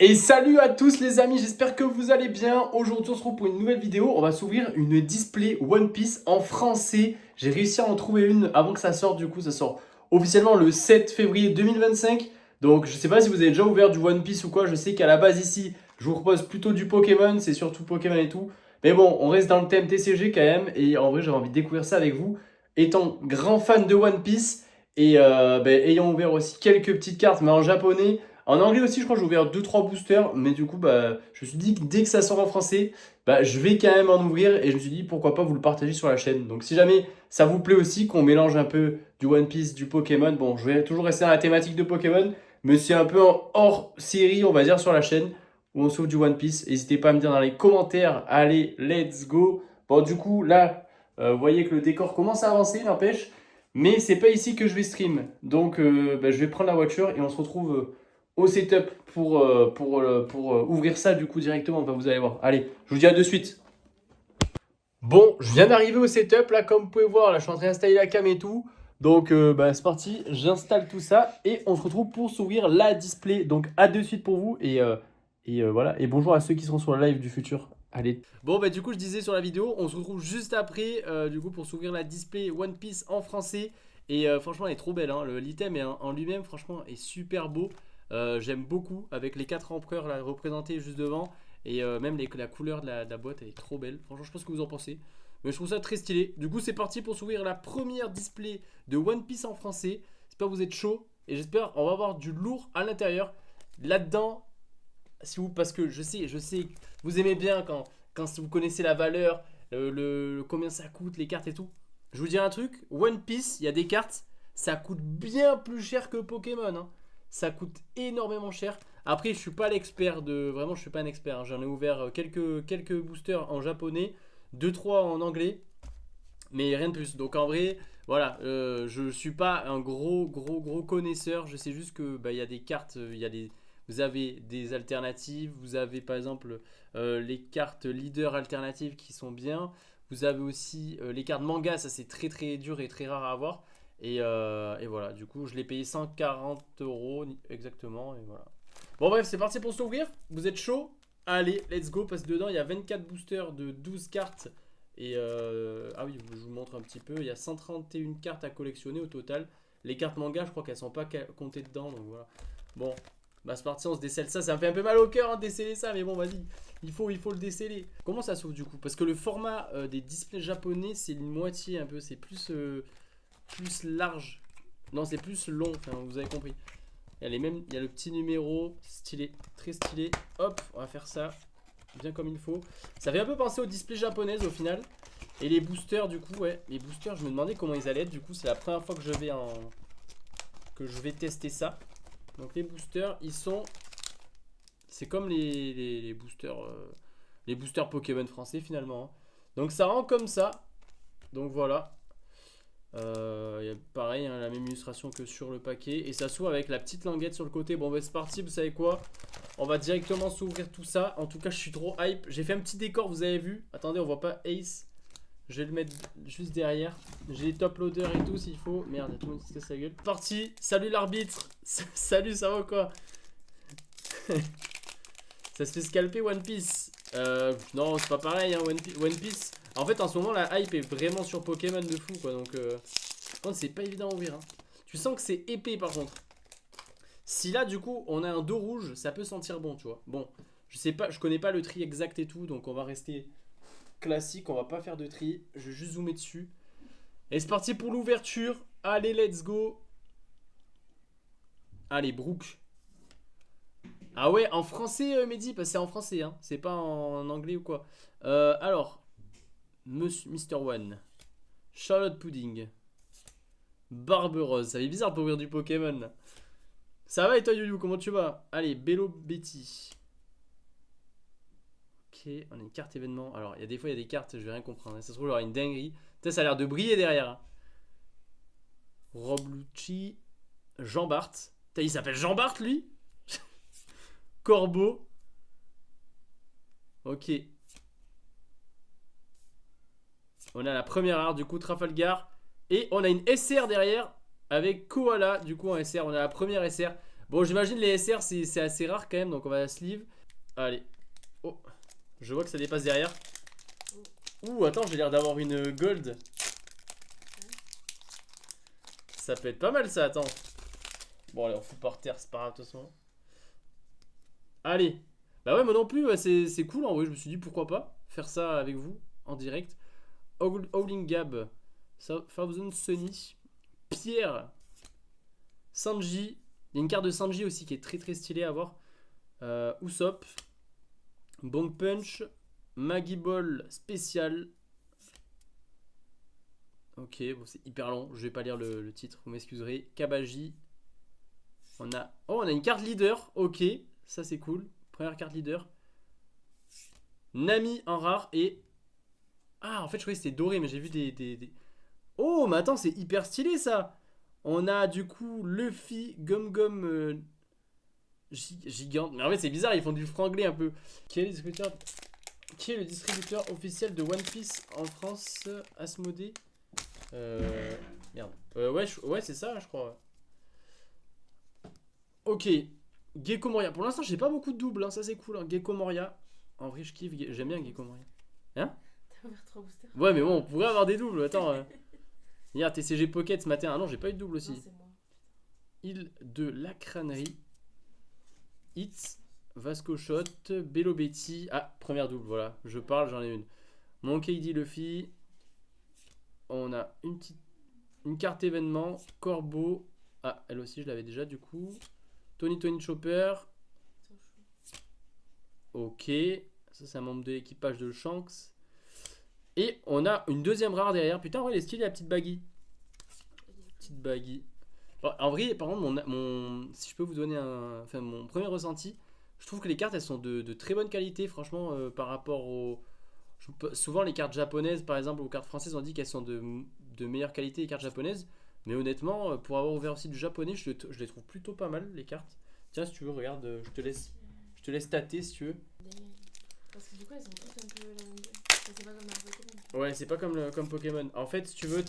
Et salut à tous les amis, j'espère que vous allez bien. Aujourd'hui on se retrouve pour une nouvelle vidéo. On va s'ouvrir une display One Piece en français. J'ai réussi à en trouver une avant que ça sorte, du coup ça sort officiellement le 7 février 2025. Donc je sais pas si vous avez déjà ouvert du One Piece ou quoi. Je sais qu'à la base ici je vous propose plutôt du Pokémon, c'est surtout Pokémon et tout. Mais bon, on reste dans le thème TCG quand même. Et en vrai j'avais envie de découvrir ça avec vous. Étant grand fan de One Piece et ayant ouvert aussi quelques petites cartes mais en japonais. En anglais aussi, je crois que j'ai ouvert deux trois boosters, mais du coup, je me suis dit que dès que ça sort en français, je vais quand même en ouvrir et je me suis dit pourquoi pas vous le partager sur la chaîne. Donc si jamais ça vous plaît aussi, qu'on mélange un peu du One Piece, du Pokémon, bon, je vais toujours rester dans la thématique de Pokémon, mais c'est un peu en hors série, on va dire, sur la chaîne où on sauve du One Piece. N'hésitez pas à me dire dans les commentaires. Allez, let's go. Bon, du coup, là, vous voyez que le décor commence à avancer, n'empêche. Mais c'est pas ici que je vais stream. Donc, je vais prendre la voiture et on se retrouve au setup pour ouvrir ça du coup directement. Vous allez voir. Allez, je vous dis à de suite. Bon, je viens d'arriver au setup là, comme vous pouvez voir. Là, je suis en train d'installer la cam et tout. Donc, c'est parti. J'installe tout ça et on se retrouve pour s'ouvrir la display. Donc, à de suite pour vous et voilà. Et bonjour à ceux qui seront sur le live du futur. Allez. Bon, du coup, je disais sur la vidéo, on se retrouve juste après du coup pour s'ouvrir la display One Piece en français. Et franchement, elle est trop belle. Hein. L'item en lui-même, franchement, est super beau. J'aime beaucoup avec les 4 empereurs là, représentés juste devant. Et même la couleur de la boîte, elle est trop belle. Franchement, je sais pas ce que vous en pensez. Mais je trouve ça très stylé. Du coup, c'est parti pour s'ouvrir la première display de One Piece en français. J'espère que vous êtes chaud. Et j'espère on va avoir du lourd à l'intérieur. Là-dedans, si vous, parce que je sais, vous aimez bien quand vous connaissez la valeur, combien ça coûte, les cartes et tout. Je vous dis un truc, One Piece, il y a des cartes, ça coûte bien plus cher que Pokémon. Hein. Ça coûte énormément cher. Après, je suis pas l'expert de. Vraiment, je suis pas un expert. Hein. J'en ai ouvert quelques boosters en japonais, deux trois en anglais, mais rien de plus. Donc en vrai, voilà, je suis pas un gros connaisseur. Je sais juste que il y a des cartes, vous avez des alternatives. Vous avez par exemple les cartes leader alternatives qui sont bien. Vous avez aussi les cartes manga, ça c'est très dur et très rare à avoir. Et voilà, du coup je l'ai payé 140 euros exactement. Et voilà. Bon bref, c'est parti pour s'ouvrir. Vous êtes chaud? Allez, let's go, parce que dedans il y a 24 boosters de 12 cartes. Et ah oui, je vous montre un petit peu. Il y a 131 cartes à collectionner au total. Les cartes manga, je crois qu'elles sont pas comptées dedans. Donc voilà. Bon, c'est parti, on se décèle ça. Ça me fait un peu mal au cœur de déceler ça, mais bon, vas-y. Il faut le déceler. Comment ça s'ouvre du coup? Parce que le format des displays japonais, c'est une moitié un peu. C'est plus large. Non, c'est plus long. Enfin, vous avez compris. Il y a le petit numéro. Stylé. Très stylé. Hop, on va faire ça bien comme il faut. Ça fait un peu penser aux displays japonaises au final. Et les boosters, du coup, ouais. Les boosters, je me demandais comment ils allaient être. Du coup, c'est la première fois que je vais tester ça. Donc, les boosters, ils sont. C'est comme les boosters. Les boosters Pokémon français finalement. Hein. Donc, ça rend comme ça. Donc, voilà. Il y a pareil, hein, la même illustration que sur le paquet. Et ça s'ouvre avec la petite languette sur le côté. Bon, c'est parti, vous savez quoi? On va directement s'ouvrir tout ça. En tout cas, je suis trop hype. J'ai fait un petit décor, vous avez vu. Attendez, on voit pas Ace. Je vais le mettre juste derrière. J'ai les top loaders et tout s'il faut. Merde, il y a tout le monde qui se casse la gueule. Parti. Salut l'arbitre. Salut, ça va quoi? Ça se fait scalper One Piece. Non, c'est pas pareil, hein, One Piece. En fait, en ce moment, la hype est vraiment sur Pokémon de fou, quoi. Donc, c'est pas évident à ouvrir. Hein. Tu sens que c'est épais, par contre. Si là, du coup, on a un dos rouge, ça peut sentir bon, tu vois. Bon, je sais pas, je connais pas le tri exact et tout, donc on va rester classique, on va pas faire de tri. Je vais juste zoomer dessus. Et c'est parti pour l'ouverture. Allez, let's go. Allez, Brooke. Ah ouais, en français, Mehdi, parce que c'est en français, hein. C'est pas en anglais ou quoi. Alors, Mr. One. Charlotte Pudding. Barberousse. Ça fait bizarre pour ouvrir du Pokémon. Là. Ça va et toi, Youyou, comment tu vas? Allez, Bello Betty. Ok, on a une carte événement. Alors, il y a des fois, il y a des cartes, je vais rien comprendre. Ça se trouve, il y aura une dinguerie. Putain, ça a l'air de briller derrière. Hein. Rob Lucci. Jean Bart. Putain, il s'appelle Jean Bart, lui? Corbeau. Ok. On a la première art, du coup, Trafalgar. Et on a une SR derrière avec Koala. Du coup, en SR, on a la première SR. Bon, j'imagine les SR, c'est assez rare quand même, donc on va la sleeve. Allez. Oh, je vois que ça dépasse derrière. Ouh, attends, j'ai l'air d'avoir une gold. Ça peut être pas mal ça, attends. Bon, allez, on fout par terre, c'est pas grave de toute façon. Allez. Bah ouais, moi non plus, ouais, c'est cool en vrai. Je me suis dit pourquoi pas faire ça avec vous en direct. Howling Gab, Thousand Sunny, Pierre, Sanji. Il y a une carte de Sanji aussi qui est très très stylée à voir. Usopp, Bong Punch, Maggie Ball spécial. Ok, bon, c'est hyper long, je vais pas lire le titre, vous m'excuserez. Kabaji. On a une carte leader, ok, ça c'est cool. Première carte leader. Nami en rare et... Ah, en fait, je croyais que c'était doré, mais j'ai vu des... Oh, mais attends, c'est hyper stylé ça. On a du coup Luffy, Gum Gum Gigante. Mais en fait, c'est bizarre, ils font du franglais un peu. Qui est le distributeur officiel de One Piece en France? Asmodée. Merde. Ouais, c'est ça, je crois. Ok. Gecko Moria. Pour l'instant, j'ai pas beaucoup de doubles, hein, ça c'est cool. Hein. Gecko Moria. En vrai, je kiffe. J'aime bien Gecko Moria. Hein? T'as ouvert 3 boosters? Ouais, mais bon, on pourrait avoir des doubles. Attends. Hier, TCG Pocket ce matin. Ah non, j'ai pas eu de double aussi. Non, c'est moi. Île de la Crânerie. Hits. Vasco Shot. Bello Betty. Ah, première double, voilà. Je parle, j'en ai une. Monkey D. Luffy. On a une carte événement. Corbeau. Ah, elle aussi, je l'avais déjà du coup. Tony Chopper. Ok. Ça, c'est un membre de l'équipage de Shanks. Et on a une deuxième rare derrière. Putain, ouais, elle est stylée, la petite baggy. Petite baggy. Bon, en vrai, par contre, si je peux vous donner mon premier ressenti, je trouve que les cartes, elles sont de très bonne qualité, franchement, par rapport aux... Souvent, les cartes japonaises, par exemple, ou cartes françaises, on dit qu'elles sont de meilleure qualité, les cartes japonaises. Mais honnêtement, pour avoir ouvert aussi du japonais, je les trouve plutôt pas mal, les cartes. Tiens, si tu veux, regarde, je te laisse tâter si tu veux. Parce que du coup, elles sont toutes un peu la même gueule. C'est pas comme dans Pokémon. Ouais, c'est pas comme Pokémon. En fait, si tu veux,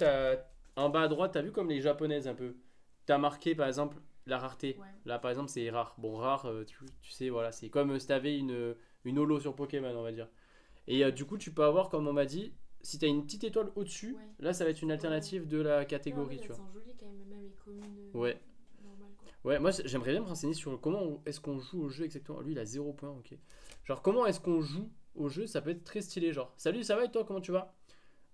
en bas à droite, t'as vu comme les japonaises un peu. T'as marqué par exemple la rareté. Ouais. Là, par exemple, c'est rare. Bon, rare, tu sais, voilà, c'est comme si t'avais une holo sur Pokémon, on va dire. Et du coup, tu peux avoir, comme on m'a dit, si t'as une petite étoile au-dessus, Ouais. là, ça va être une alternative de la Non, catégorie, en fait, tu elles vois. sont jolies quand même, même les communes Ouais. normales quoi. Ouais, moi j'aimerais bien me renseigner sur comment est-ce qu'on joue au jeu exactement. Lui il a 0 points, ok. Genre comment est-ce qu'on joue au jeu, ça peut être très stylé. Genre, salut, ça va et toi, comment tu vas?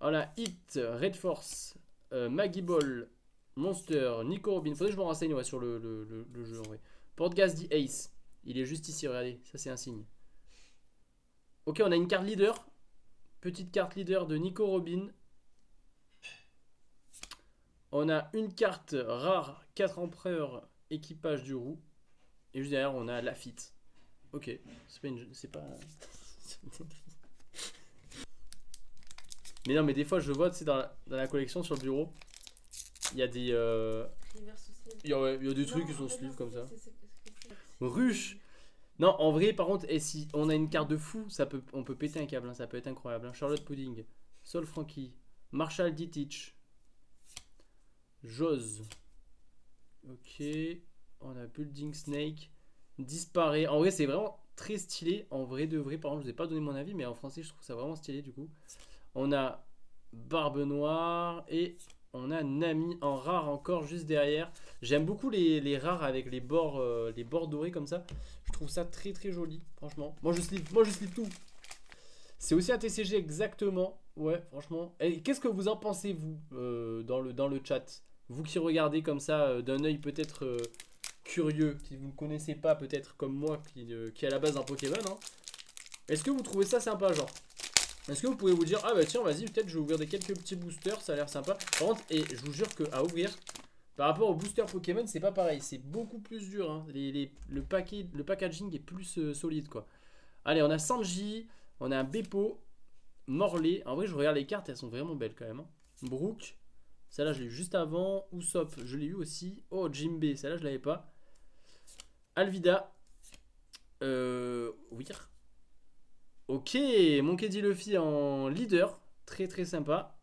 Voilà, Hit, Red Force, Maggie Ball, Monster, Nico Robin. Faudrait que je me renseigne ouais, sur le jeu en vrai. Portgas dit Ace, il est juste ici, regardez, ça c'est un signe. Ok, on a une carte leader. Petite carte leader de Nico Robin. On a une carte rare, 4 empereurs, équipage du roux. Et juste derrière, on a Lafitte. Ok, c'est pas. Mais non, mais des fois, je vois, tu sais, dans la collection sur le bureau, il y a des. Reverse aussi. Il y a des trucs Non, qui sont en fait, sleeves non, comme ça. c'est- Ruche. Non, en vrai, par contre, et si on a une carte de fou, on peut péter un câble, hein, ça peut être incroyable. Hein. Charlotte Pudding, Sol Frankie, Marshall Dittich, Jose. Ok, on a Building Snake, Disparaît. En vrai, c'est vraiment très stylé. En vrai de vrai, par exemple, je vous ai pas donné mon avis, mais en français, je trouve ça vraiment stylé du coup. On a Barbe Noire et on a Nami en rare encore juste derrière. J'aime beaucoup les rares avec les bords dorés comme ça. Je trouve ça très très joli, franchement. Moi je slip tout. C'est aussi un TCG exactement. Ouais, franchement. Et qu'est-ce que vous en pensez, vous, dans le chat? Vous qui regardez comme ça, d'un œil peut-être curieux, qui vous ne connaissez pas, peut-être comme moi, qui est à la base un Pokémon. Hein. Est-ce que vous trouvez ça sympa, genre? Est-ce que vous pouvez vous dire, ah bah tiens, vas-y, peut-être je vais ouvrir quelques petits boosters, ça a l'air sympa. Par contre, et je vous jure qu'à ouvrir, par rapport aux boosters Pokémon, c'est pas pareil, c'est beaucoup plus dur. Hein. Le packaging est plus solide, quoi. Allez, on a Sanji, on a un Beppo, Morley. En vrai, je regarde les cartes, elles sont vraiment belles quand même. Hein. Brook, celle-là, je l'ai eu juste avant. Usopp, je l'ai eu aussi. Oh, Jimbe, celle-là, je l'avais pas. Alvida, Weir. Ok, Monkey D. Luffy en leader. Très très sympa.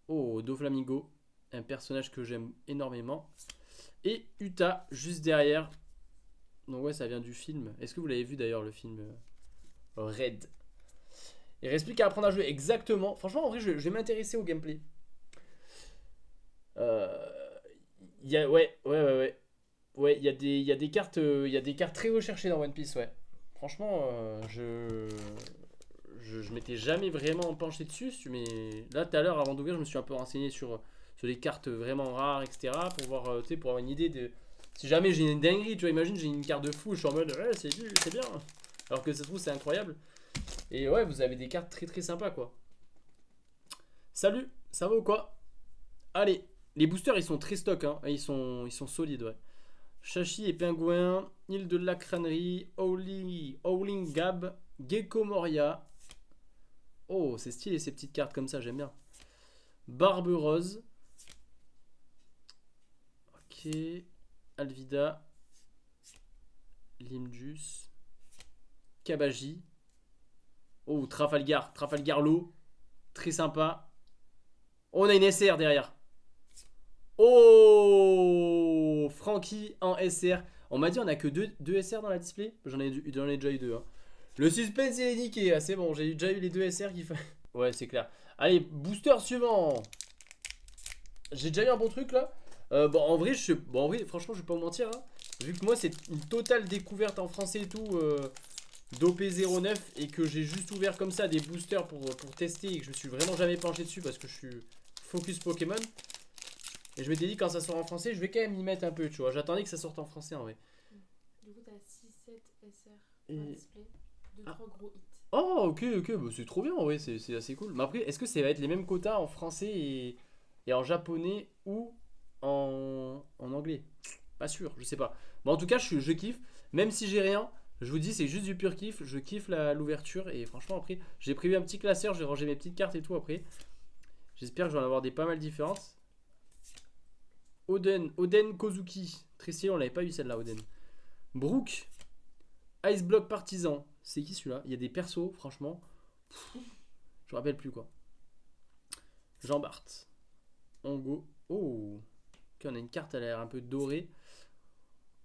Oh, Doflamingo. Un personnage que j'aime énormément. Et Utah juste derrière. Donc ouais, ça vient du film. Est-ce que vous l'avez vu d'ailleurs le film Red? Il reste plus qu'à apprendre à jouer exactement. Franchement, en vrai, je vais m'intéresser au gameplay. Ouais. Ouais, il y a des cartes, il y a des cartes très recherchées dans One Piece, ouais. Franchement, je m'étais jamais vraiment penché dessus, mais là, tout à l'heure, avant d'ouvrir, je me suis un peu renseigné sur les cartes vraiment rares, etc. Pour voir, tu sais, pour avoir une idée de. Si jamais j'ai une dinguerie, tu vois, imagine, j'ai une carte de fou, je suis en mode, ouais, c'est bien. Alors que ça se trouve, c'est incroyable. Et ouais, vous avez des cartes très très sympas, quoi. Salut, ça va ou quoi? Allez, les boosters, ils sont très stock, hein. Ils sont solides, ouais. Shashi et Pingouin, Île de la Crânerie, Howling Gab, Gecko Moria. Oh, c'est stylé ces petites cartes comme ça, j'aime bien. Barbe Rose. Ok. Alvida. Limjus. Kabaji. Oh, Trafalgar Law. Très sympa. Oh, on a une SR derrière. Oh, Frankie en SR. On m'a dit on a que deux SR dans la display. J'en ai déjà eu deux. Hein. Le suspense il est niqué. Ah, c'est bon, j'ai déjà eu les deux SR qui font. Ouais, c'est clair. Allez, booster suivant. J'ai déjà eu un bon truc là. Bon, en vrai, franchement, je vais pas vous mentir. Hein. Vu que moi, c'est une totale découverte en français et tout. D'OP09 et que j'ai juste ouvert comme ça des boosters pour tester et que je me suis vraiment jamais penché dessus parce que je suis focus Pokémon. Et je m'étais dit quand ça sort en français, je vais quand même y mettre un peu, tu vois. J'attendais que ça sorte en français en vrai. Du coup, t'as 6-7 SR dans le display, 2-3 gros hits. Oh, ok, bah, c'est trop bien en vrai, c'est assez cool. Mais après, est-ce que ça va être les mêmes quotas en français et en japonais ou en anglais? Pas sûr, je sais pas. Bon, en tout cas, je kiffe. Même si j'ai rien, je vous dis, c'est juste du pur kiff. Je kiffe l'ouverture et franchement, après, j'ai prévu un petit classeur, j'ai rangé mes petites cartes et tout après. J'espère que je vais en avoir des pas mal différentes. Oden Kozuki. Très stylé, on l'avait pas eu celle-là, Oden. Brook. Ice Block Partisan. C'est qui celui-là? Il y a des persos, franchement. Je me rappelle plus quoi. Jean Bart. Ongo. Oh. Ok, on a une carte, elle a l'air un peu dorée.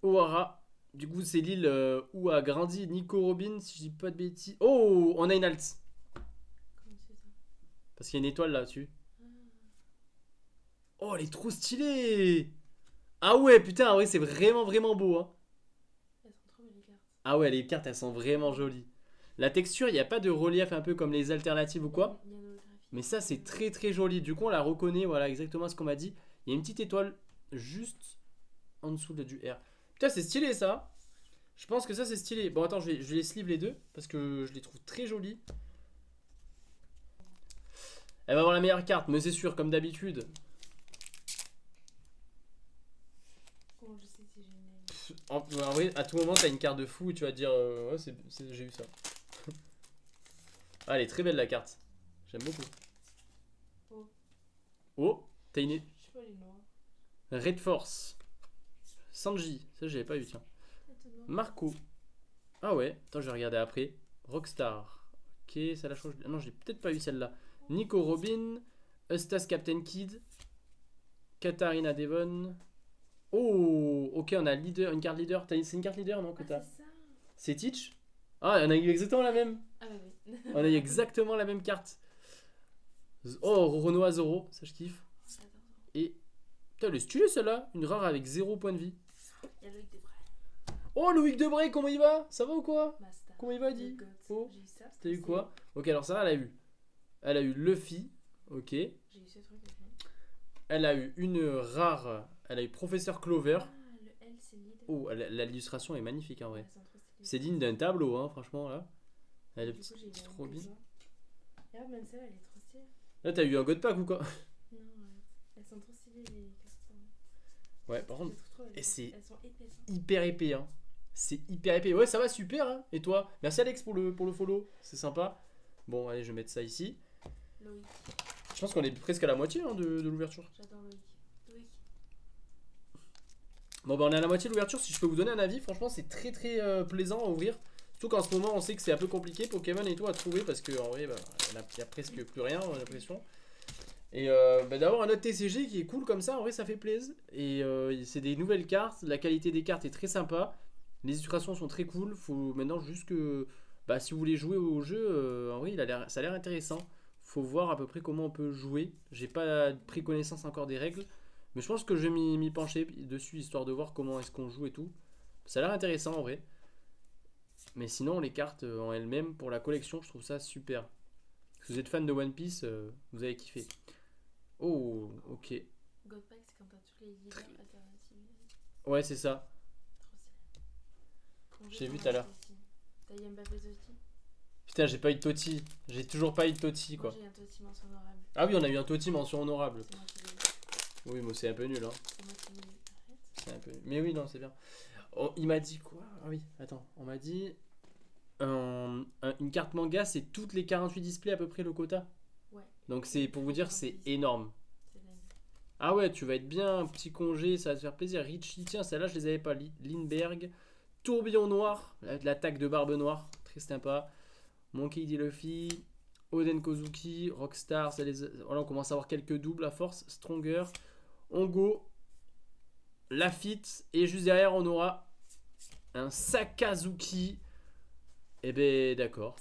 Ohara. Du coup, c'est l'île où a grandi Nico Robin, si je dis pas de bêtises. Oh, on a une alt. Comment tu fais ça? Parce qu'il y a une étoile là-dessus. Oh, elle est trop stylée. Ah ouais, putain, ouais, c'est vraiment, vraiment beau. Hein. Elles sont trop belles les cartes. Ah ouais, les cartes, elles sont vraiment jolies. La texture, il n'y a pas de relief un peu comme les alternatives ou quoi. Il y a une holographie. Mais ça, c'est très, très joli. Du coup, on la reconnaît, voilà, exactement ce qu'on m'a dit. Il y a une petite étoile juste en dessous du R. Putain, c'est stylé, ça. Je pense que ça, c'est stylé. Bon, attends, je vais les sleeve les deux, parce que je les trouve très jolies. Elle va avoir la meilleure carte, mais c'est sûr, comme d'habitude. Comment je sais si j'ai une. En vrai, à tout moment, t'as une carte de fou et tu vas te dire ouais, j'ai eu ça. Ah, elle est très belle la carte. J'aime beaucoup. Oh. Oh, t'as une Je sais pas les noirs. Red Force. Sanji, ça j'avais pas eu, tiens. Marco. Ah ouais, attends, je vais regarder après. Rockstar. Ok, ça la change. Ah non, j'ai peut-être pas eu celle-là. Nico Robin. Eustace Captain Kid. Katarina Devon. Oh, ok, on a leader, une carte leader. C'est une carte leader, non, que t'as? C'est ça. C'est Teach? Ah, on a eu exactement la même. Ah bah oui. On a eu exactement la même carte. Oh, Renoir Zoro, ça je kiffe. Et. Putain, elle est stylée celle-là. Une rare avec 0 point de vie. Il y a Loïc Debray. Oh, Loïc Debray, comment il va? Ça va ou quoi? Master. Comment il va, dit? Oh, j'ai eu ça. t'as eu quoi? Ok, alors ça, elle a eu. Elle a eu Luffy. Ok. J'ai eu ce truc aussi. Elle a eu une rare. Elle a eu Professeur Clover. Ah, le L, c'est lead. Oh, l'illustration est magnifique en vrai. Elles sont trop stylées. C'est digne d'un tableau, hein, franchement, là. Elle est Du coup, j'ai eu petite la Robin. même que toi. Ah, même celle, elle est trop stylée. Là, t'as eu un God Pack ou quoi? Non, elles sont trop stylées les cartes. Ouais, par contre, elles c'est elles sont épaisses. hyper épais, hein. C'est hyper épais. Ouais, ça va super, hein. Et toi? Merci Alex pour le follow. C'est sympa. Bon, allez, je vais mettre ça ici. Loïc. Je pense qu'on est presque à la moitié hein, de l'ouverture. J'adore Loïc. Loïc. Bon, bah, on est à la moitié de l'ouverture. Si je peux vous donner un avis, franchement, c'est très très plaisant à ouvrir. Surtout qu'en ce moment, on sait que c'est un peu compliqué Pokémon et tout à trouver parce qu'en vrai, bah, il y a presque plus rien, j'ai l'impression. Et d'avoir un autre TCG qui est cool comme ça, en vrai ça fait plaisir. Et c'est des nouvelles cartes, la qualité des cartes est très sympa. Les illustrations sont très cool. Faut maintenant juste que si vous voulez jouer au jeu, en vrai ça a l'air intéressant. Faut voir à peu près comment on peut jouer. J'ai pas pris connaissance encore des règles. Mais je pense que je vais m'y pencher dessus histoire de voir comment est-ce qu'on joue et tout. Ça a l'air intéressant en vrai. Mais sinon les cartes en elles-mêmes pour la collection je trouve ça super. Si vous êtes fan de One Piece, vous allez kiffer. Oh, ok. Godpack, c'est quand t'as tous les leaders alternatives. Ouais, c'est ça. Trop stylé. J'ai vu tout à l'heure. T'as eu Mbappé Totti? Putain, j'ai pas eu de Totti. J'ai toujours pas eu de Totti, Moi quoi. j'ai un Totti mention honorable. Ah oui, on a eu un Totti mention honorable. C'est moi qui l'ai eu. Oui, mais c'est un peu nul, hein. C'est moi qui l'ai eu. Arrête. C'est un peu nul. Mais oui, non, c'est bien. Oh, il m'a dit quoi? Ah oui, attends. On m'a dit... une carte manga, c'est toutes les 48 displays à peu près le quota. Ouais. Donc c'est pour vous dire, c'est énorme. C'est dingue. Ah ouais, tu vas être bien, petit congé, ça va te faire plaisir. Richie, tiens, celle-là, je les avais pas. Lindbergh, Tourbillon Noir, l'attaque de Barbe Noire, très sympa. Monkey D. Luffy, Oden Kozuki, Rockstar, voilà, on commence à avoir quelques doubles à force. Stronger, Ongo, Lafitte, et juste derrière, on aura un Sakazuki. Eh ben, d'accord.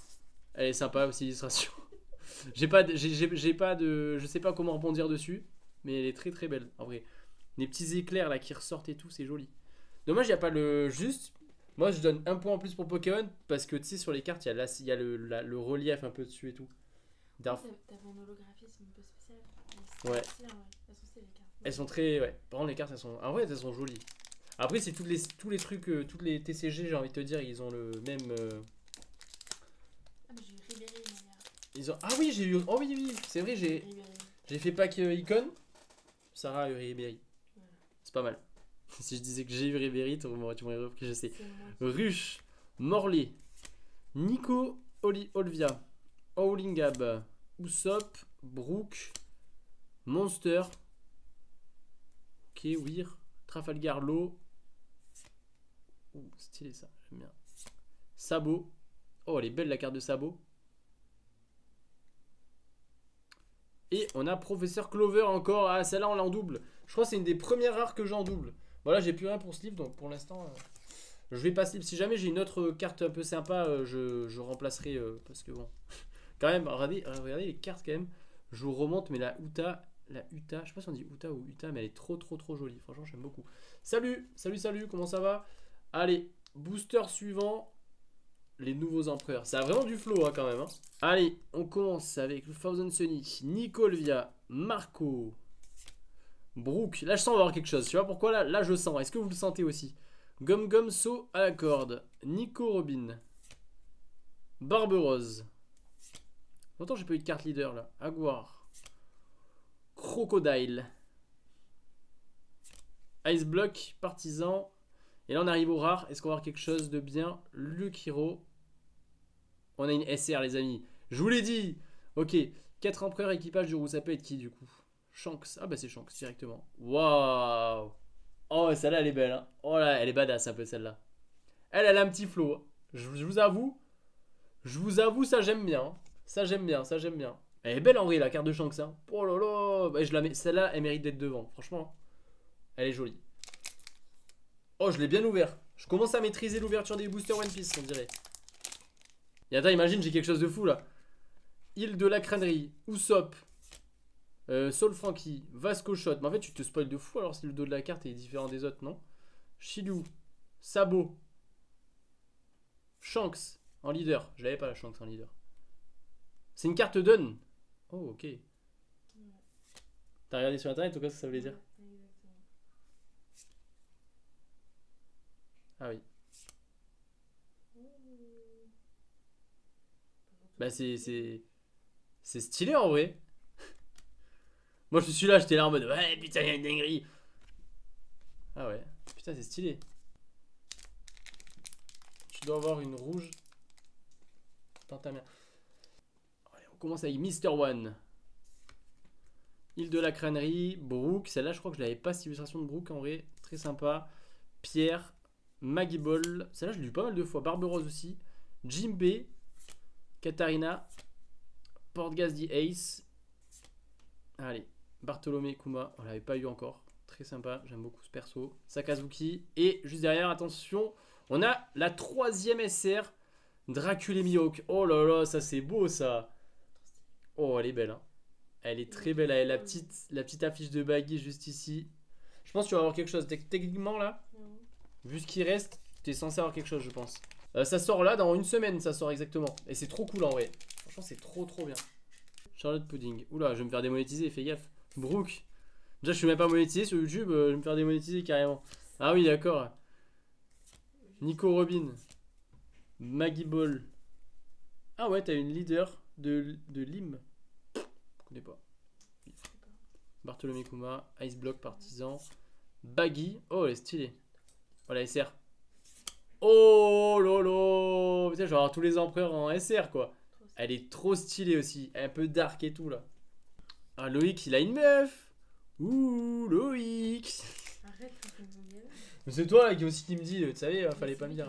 Elle est sympa aussi, l'illustration. j'ai pas de. Je sais pas comment rebondir dessus. Mais elle est très très belle en vrai. Les petits éclairs là qui ressortent et tout, c'est joli. Dommage, il n'y a pas le juste. Moi je donne un point en plus pour Pokémon parce que tu sais, sur les cartes, il y a le relief un peu dessus et tout. T'as mon holographisme un peu spécial. Ouais. Stylé, ouais. Elles sont stylées les cartes. Elles sont très. Ouais. Par contre, les cartes, elles sont. En vrai, elles sont jolies. Après, c'est tous les trucs, toutes les TCG, j'ai envie de te dire, ils ont le même. Ah, mais j'ai eu Ribéry, mon gars. Ils ont. Ah oui, j'ai eu. Oh oui, oui, c'est vrai, j'ai fait pack icon. Sarah a eu Ribéry. Voilà. C'est pas mal. Si je disais que j'ai eu Ribéry, tu m'aurais repris, je sais. C'est moi qui- Ruche, Morley, Nico Olvia, Howlingab, Usopp, Brook, Monster, ok, Weir, Trafalgar Law. Ouh, stylé ça, j'aime bien. Sabot. Oh, elle est belle la carte de Sabot. Et on a Professeur Clover encore. Ah, celle-là, on l'a en double. Je crois que c'est une des premières rares que j'ai en double. Voilà, j'ai plus rien pour ce livre, donc pour l'instant, je vais passer. Si jamais j'ai une autre carte un peu sympa, je remplacerai. Parce que bon, quand même, regardez les cartes quand même. Je vous remonte, mais la Uta, je sais pas si on dit Uta ou Uta, mais elle est trop jolie. Franchement, j'aime beaucoup. Salut, comment ça va? Allez, booster suivant. Les nouveaux empereurs. Ça a vraiment du flow hein, quand même. Hein. Allez, on commence avec le Thousand Sunny, Nicolvia, Marco, Brook. Là, je sens avoir quelque chose. Tu vois pourquoi là, je sens. Est-ce que vous le sentez aussi? Gum So à la corde. Nico Robin. Barberose. Longtemps, j'ai pas eu de carte leader là. Aguar. Crocodile. Ice Block, Partisan. Et là, on arrive au rare. Est-ce qu'on va avoir quelque chose de bien? Lukiro. On a une SR, les amis. Je vous l'ai dit. Ok. 4 empereurs, équipage du roux. Ça peut être qui, du coup? Shanks. Ah, bah, c'est Shanks, directement. Waouh. Oh, celle-là, elle est belle. Hein. Oh là, elle est badass, un peu, celle-là. Elle a un petit flow. Hein. Je vous avoue. Ça, j'aime bien. Hein. Ça, j'aime bien. Elle est belle, en vrai, la carte de Shanks. Hein. Oh là là. Bah, je la mets. Celle-là, elle mérite d'être devant. Franchement. Elle est jolie. Oh, je l'ai bien ouvert. Je commence à maîtriser l'ouverture des boosters One Piece, on dirait. Et attends, imagine, j'ai quelque chose de fou là. Île de la crânerie, Usopp, Soul Frankie, Vasco Shot. Mais en fait, tu te spoil de fou alors si le dos de la carte est différent des autres, non? Shilou, Sabo, Shanks en leader. Je l'avais pas la Shanks en leader. C'est une carte done. Oh, ok. T'as regardé sur internet ou quoi ça voulait dire? Exactement. Ah oui. Bah c'est stylé en vrai. Moi je suis là, j'étais là en mode ouais putain y'a une dinguerie. Ah ouais, putain c'est stylé. Tu dois avoir une rouge dans ta main. Allez, on commence avec Mister One. Île de la crânerie, Brook. Celle-là je crois que je l'avais pas cette illustration de Brook en vrai. Très sympa. Pierre, Maggie Ball. Celle-là je l'ai lu pas mal de fois. Barberose aussi. Jimbe. Katarina, Portgas the Ace, Allez, Bartholomé Kuma, on l'avait pas eu encore. Très sympa, j'aime beaucoup ce perso. Sakazuki. Et juste derrière, attention, on a la 3e SR, Dracula Mihawk. Oh là là, ça c'est beau ça. Oh, elle est belle, hein. Elle est très belle. Elle a la petite affiche de Baggy juste ici. Je pense que tu vas avoir quelque chose. Techniquement là, Non. vu ce qui reste, tu es censé avoir quelque chose, je pense. Ça sort là, dans une semaine, ça sort exactement. Et c'est trop cool en vrai. Franchement, c'est trop bien. Charlotte Pudding. Oula, je vais me faire démonétiser, fais gaffe. Brooke. Déjà, je suis même pas monétisé sur YouTube, je vais me faire démonétiser carrément. Ah oui, d'accord. Nico Robin. Maggie Ball. Ah ouais, t'as une leader de Lim. Je connais pas. Bartholomé Kuma. Ice Block Partisan. Baggy. Oh, elle est stylée. Oh, la SR. Oh lolo. Putain, je vais avoir tous les empereurs en SR quoi. Elle est trop stylée aussi. Un peu dark et tout là. Ah, Loïc, il a une meuf. Ouh, Loïc. Arrête, C'est toi là, qui aussi qui me dit, tu savais, fallait pas me dire.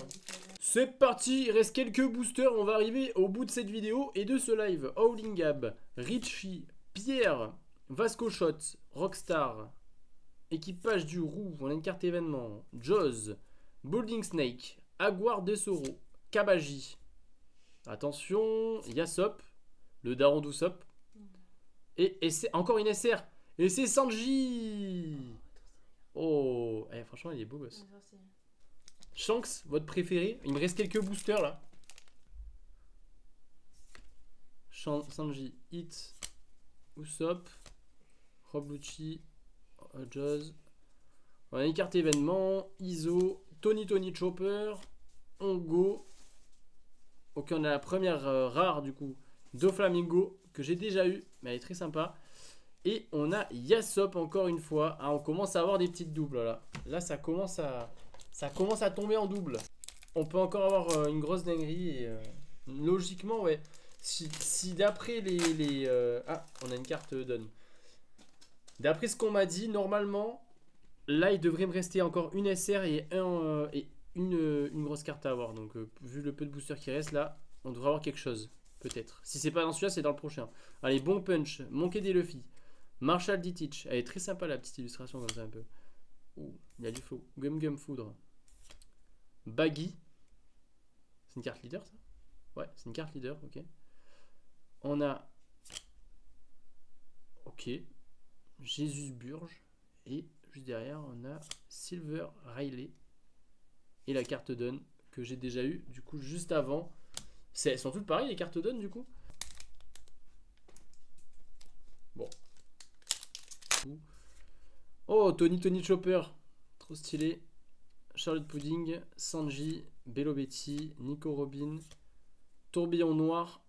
C'est parti, il reste quelques boosters, on va arriver au bout de cette vidéo et de ce live. Howling Gab, Richie, Pierre, Vasco Shot, Rockstar, Équipage du Roux, on a une carte événement, Jaws, Bolding Snake, Aguar de Soro, Kabaji. Attention, Yasop, le daron d'Usopp. Et c'est encore une SR. Et c'est Sanji. Oh, franchement, il est beau gosse. Shanks, votre préféré. Il me reste quelques boosters là. Sanji, Hit, Usopp, Rob Lucci, Jaws. On a une carte événement, Iso, Tony Chopper, Ongo. Ok, on a la première rare du coup, Doflamingo, que j'ai déjà eu, mais elle est très sympa. Et on a Yasop encore une fois. Ah, on commence à avoir des petites doubles là. Là, ça commence à tomber en double. On peut encore avoir une grosse dinguerie. Et, logiquement, ouais. Si d'après Ah, on a une carte Don. D'après ce qu'on m'a dit, normalement, là, il devrait me rester encore une SR et une grosse carte à avoir. Donc, vu le peu de boosters qui reste là, on devrait avoir quelque chose. Peut-être. Si c'est pas dans celui-là, c'est dans le prochain. Allez, Bon Punch, Monkey D. Luffy, Marshall D. Teach. Elle est très sympa la petite illustration comme ça un peu. Ouh, il y a du flow. Gum Foudre. Baggy. C'est une carte leader ça? Ouais, c'est une carte leader, ok. On a. Ok. Jésus Burge. Et juste derrière, on a Silver Riley. Et la carte Dawn que j'ai déjà eu du coup juste avant. Elles sont toutes pareilles les cartes Dawn du coup. Bon. Oh, Tony Chopper. Trop stylé. Charlotte Pudding, Sanji, Bello Betty, Nico Robin, Tourbillon Noir,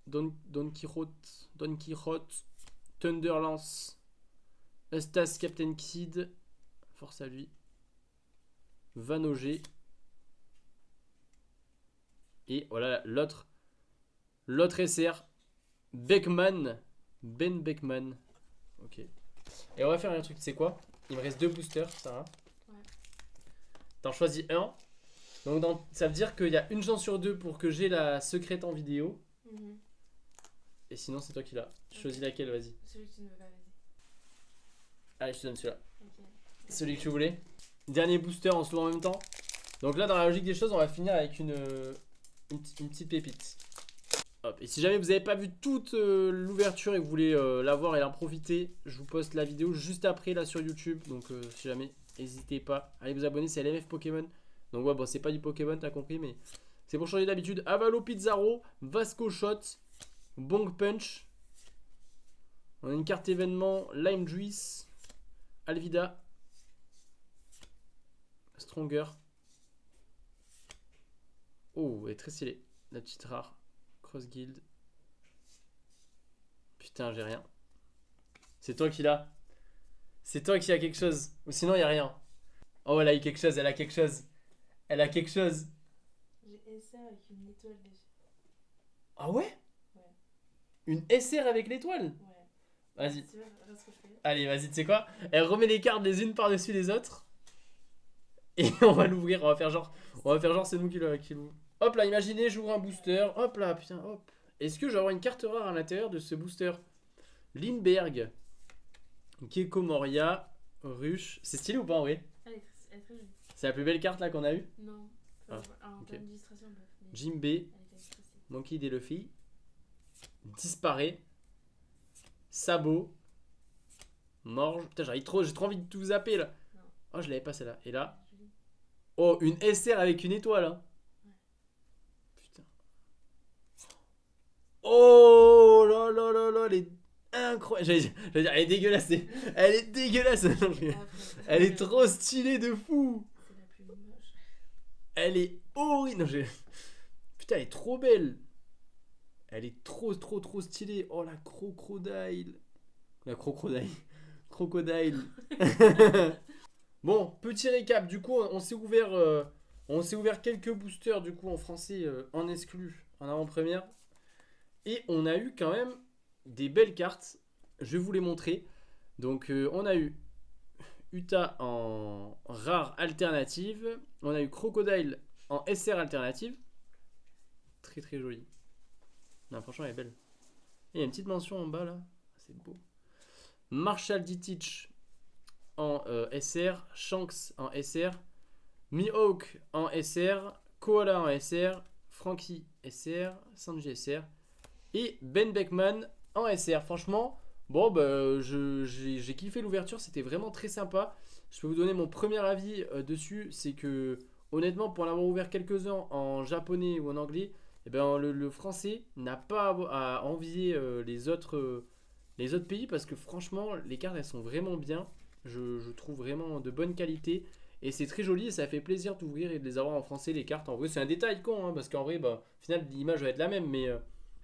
Don Quixote, Thunderlance, Eustace Captain Kid, force à lui, Vanogé. Et voilà l'autre SR, Ben Beckman. Ok. Et on va faire un truc, tu sais quoi? Il me reste 2 boosters, Sarah. Ouais. T'en choisis un. Donc ça veut dire qu'il y a une chance sur 2 pour que j'ai la secrète en vidéo. Et sinon c'est toi qui l'as. Tu choisis laquelle, vas-y. Celui que tu ne veux pas, vas-y. Allez, je te donne celui-là. Ok. Celui que tu voulais. Dernier booster, on se l'ouvre en même temps. Donc là, dans la logique des choses, on va finir avec une petite pépite. Hop. Et si jamais vous n'avez pas vu toute l'ouverture et que vous voulez la voir et en profiter, je vous poste la vidéo juste après là sur YouTube. Donc si jamais, n'hésitez pas. Allez vous abonner, c'est LMF Pokémon. Donc ouais, bon, c'est pas du Pokémon, t'as compris, mais c'est pour changer d'habitude. Avalo Pizarro, Vasco Shot, Bong Punch. On a une carte événement, Lime Juice, Alvida, Stronger. Oh, elle est très stylée. La petite rare. Cross Guild. Putain, j'ai rien. C'est toi qui l'as. C'est toi qui as quelque chose. Ou sinon, il n'y a rien. Oh, elle a eu quelque chose. Elle a quelque chose. Elle a quelque chose. J'ai SR avec une étoile dessus. Ah ouais? Ouais. Une SR avec l'étoile? Ouais. Vas-y. Tu vois, regarde ce que je fais. Allez, vas-y, tu sais quoi? Elle remet les cartes les unes par-dessus les autres. Et on va l'ouvrir. On va faire genre c'est nous qui l'ouvrons. Hop là, imaginez, j'ouvre un booster. Hop là, putain, hop. Est-ce que je vais avoir une carte rare à l'intérieur de ce booster? Lindbergh, Gecko Moria, Ruche. C'est stylé ou pas en vrai? Elle est très jolie. C'est la plus belle carte là qu'on a eue. Non. Ah, En ok. termes d'illustration, bref. Mais Jimbe, elle est quand même stressée. Monkey D. Luffy, Disparaît, Sabot, Morge. Putain, j'ai trop envie de tout zapper là. Non. Oh, je l'avais pas celle-là. Et là, Elle est jolie. oh, une SR avec une étoile. Hein. Ouais. Putain. Oh là là là là, elle est incroyable. J'allais dire, elle est dégueulasse. Elle est dégueulasse. Non, je rigole. Après, Elle est trop stylée de fou. C'est la plus moche. Elle est horrible. Non, putain, elle est trop belle. Elle est trop stylée. Oh, la crocodile. La crocodile. Crocodile. Bon, petit récap. Du coup, on s'est ouvert quelques boosters du coup en français en exclu, en avant-première. Et on a eu quand même des belles cartes. Je vais vous les montrer. Donc, on a eu Uta en rare alternative. On a eu Crocodile en SR alternative. Très jolie. Non, franchement, elle est belle. Et il y a une petite mention en bas là. C'est beau. Marshall D-Teach en SR. Shanks en SR. Mihawk en SR. Koala en SR. Frankie SR. Sanji SR. Et Ben Beckman en SR. Franchement, bon, bah, j'ai kiffé l'ouverture. C'était vraiment très sympa. Je peux vous donner mon premier avis dessus. C'est que, honnêtement, pour en avoir ouvert quelques-uns en japonais ou en anglais, eh ben, le français n'a pas à envier les autres pays parce que franchement, les cartes elles sont vraiment bien. Je trouve vraiment de bonne qualité et c'est très joli et ça fait plaisir d'ouvrir et de les avoir en français les cartes. En vrai, c'est un détail con hein, parce qu'en vrai, bah, au final, l'image va être la même, mais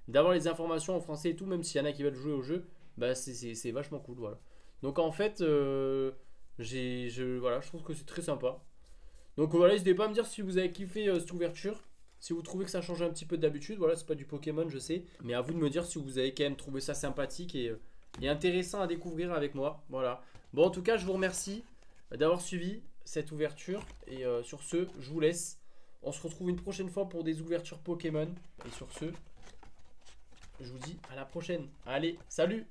d'avoir les informations en français et tout, même s'il y en a qui veulent jouer au jeu, bah, c'est vachement cool. Voilà. Donc en fait, voilà, je trouve que c'est très sympa. Donc voilà, n'hésitez pas à me dire si vous avez kiffé cette ouverture. Si vous trouvez que ça change un petit peu d'habitude, voilà, c'est pas du Pokémon, je sais. Mais à vous de me dire si vous avez quand même trouvé ça sympathique et intéressant à découvrir avec moi. Voilà. Bon, en tout cas, je vous remercie d'avoir suivi cette ouverture. Et sur ce, je vous laisse. On se retrouve une prochaine fois pour des ouvertures Pokémon. Et sur ce, je vous dis à la prochaine. Allez, salut!